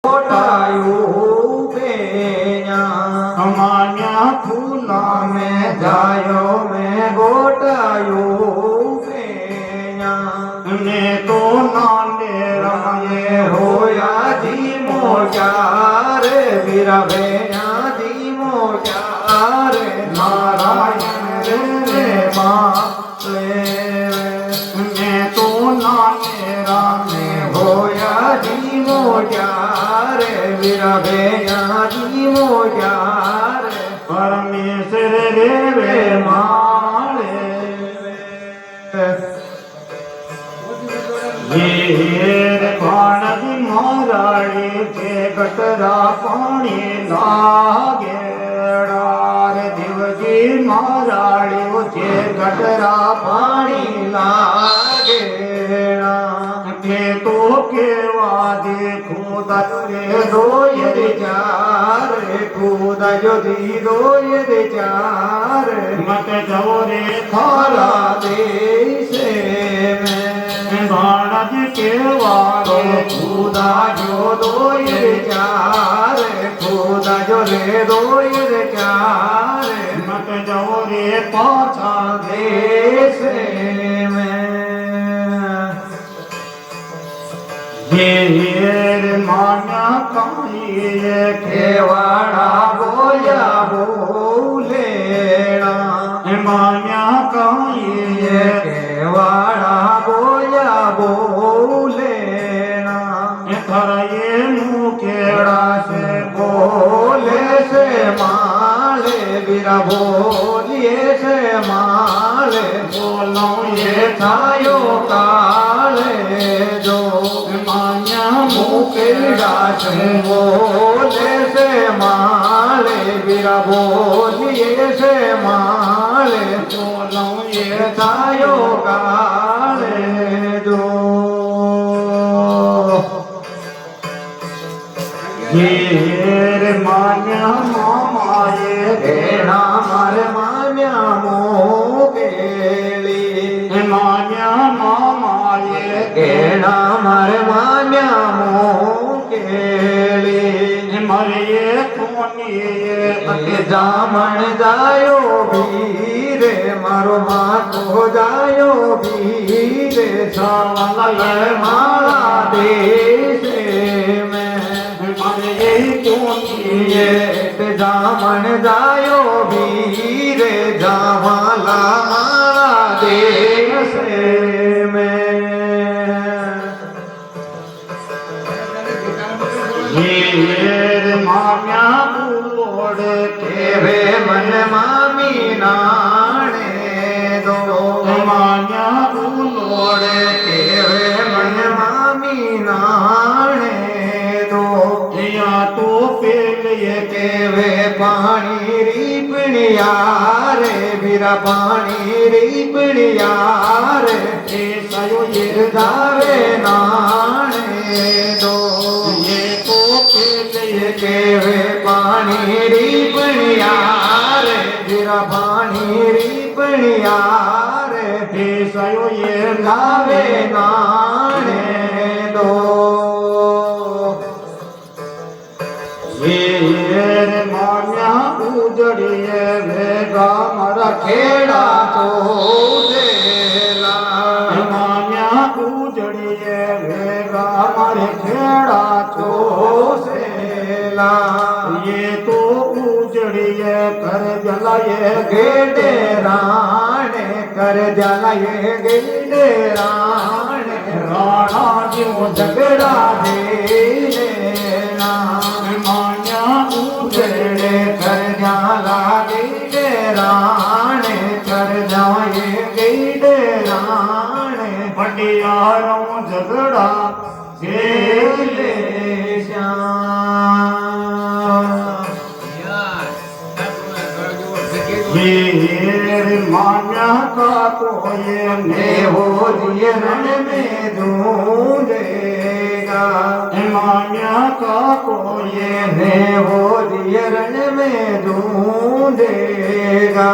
गोटायू बेया मान्या फूला में जायो में गोटायू बेया ने तो नाले राये होया जी मोचार वीरा बेया जी मोचार नारायण रे माले ने तो नाले में होया जी मोचार वीरा बेया जी मोचार परमेश्वर रे रे माले ये पाणी महाराणी के कटरा पाणी लागेड़ा रे दिवजी महाराणी के कटरा पाणी लागेड़ा के तो केवा देखूं रे दोयर चार कूद जो दी दोयर चार मत जाओ रे थारा देश में बाणज केवा कूदा जो दोयर चार कूदा जो रे दोयर चार मत जाओ रे पाछा देश में ये मान्या काये केवाड़ा बोया बोलेना मान्या काये केवाड़ा बोया बोलेना थरये मुकेड़ा से बोले से माले वीरा बोलिए से माले बोलो ये छायो काले जो मान्या मुकेड़ा से बोले से माले वीरा बोलिए से माले बोलो ये छायो काले जो ये मान्या मामाये भेड़ा मारे मान्या मोकेली मान्या मामाये भेड़ा मारे मान्या मोकेली मरिये कोनिये जामन जायो भीरे मारो मातो जायो भीरे सावल माला देश में मरिये कोनिये जामन जायो भीरे जावाला माला देश में ये माम्या बोड़ केवे मन मामी नाणे दो मान्या बोड़ केवे मन मामी नाणे दो या तो पेलिए केवे पानी रीपणिया रे वीरा पानी रीपणिया रे सयो ये दावे नाणे दो ये तो पेलिए केवे पानी रीपणिया रे वीरा पानी रीपणिया रे सयो ये दावे नाणे दो ये माम्या उजड़िए वेगा मरा खेड़ा तो देला माम्या उजड़िए वेगा मरे खेड़ा तो सेला ये तो उजड़िए कर जलाए गेडे राणे कर जलाए गेडे राणे राणा जो झगड़ा दे लेना मान्या उजड़े कर जाला गेडे राणे कर जाए गेडे राणे पटियारों झगड़ा खेले ये मान्या का तो ये ने हो दिए रण में ढूंढेगा मान्या का को ये ने हो दिए रण में ढूंढेगा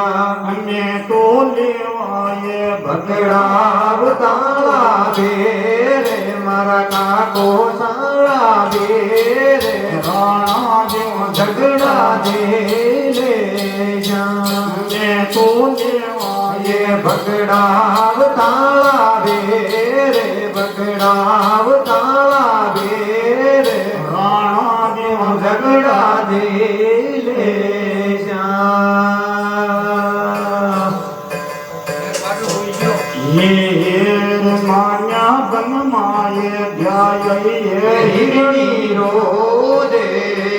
हमने तो लेवाए પકડાવતા બે રે મારા કાકો સાળા બે રે રાણા જેવો ઝઘડા દે લે જા ને તો દેવાય એ બગડાવતા બે રે બગડાવતા બે રે રાણા જેવો ઝઘડા દે લે જા હેર માન્યા બનમાયે ધ્યાય હિરણી રોદેડી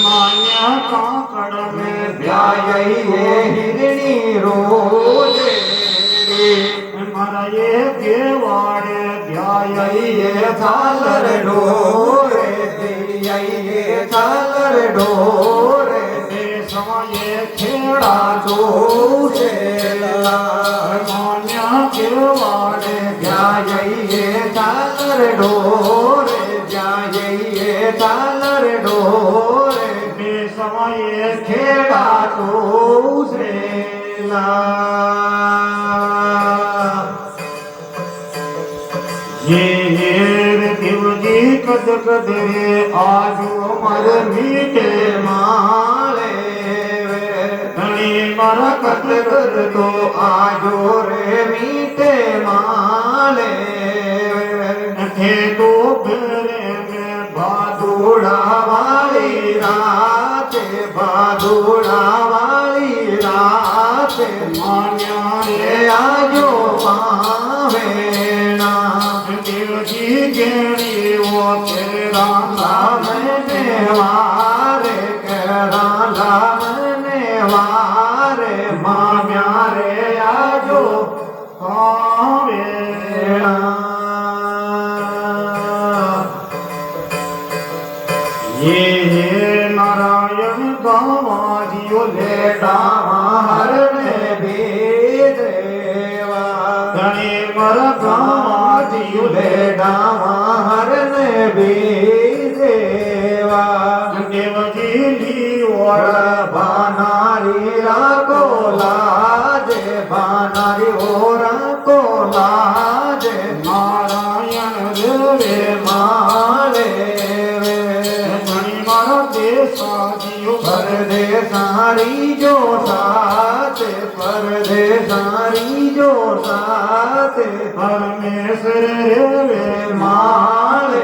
માન્યા કાકડ મે વ્યાય હિરણી રોદેડી મારા એ દેવાડે ધ્યાય યે ચાલર ડોરે દિયે ચાલર ડોરે તે સમયે ખેડા જોશેલા માન્યા કેવાડે જાયે ચાલર ડોરે જાયે ચાલર ડોરે તે સમયે ખેડા જોશેલા હેર દેવજી કદ કદ રે આજો મર મીઠે માળે ધણી મારા કદ કદ તો આજો રે મીઠે માળે કથે તો ભરે મે ભાદુડા વાળી રાતે ભાદુડા વાળી રાતે માન્યા રે રે આજો પાવેણા દેવજી ગેણી ઓ તેરા લામને વારે કરા લામને વારે મામ્યા રે આજો પાવેણા હે નારાયણ ગાવાજીઓ લેટા હરને બેદેવા ધણી મારા ગાવાજીઓ લેટા હરને બેદેવા દેવજી લીવડ ભાનારી રાખો લાજે ભાનારી ઓ રાખો લાજે નારાયણ રે મારે ધણી મારા દેસાજીઓ પરદેસારી જો સાથે પરદેસારી જો સાથે પરમેશ્વર રે માળે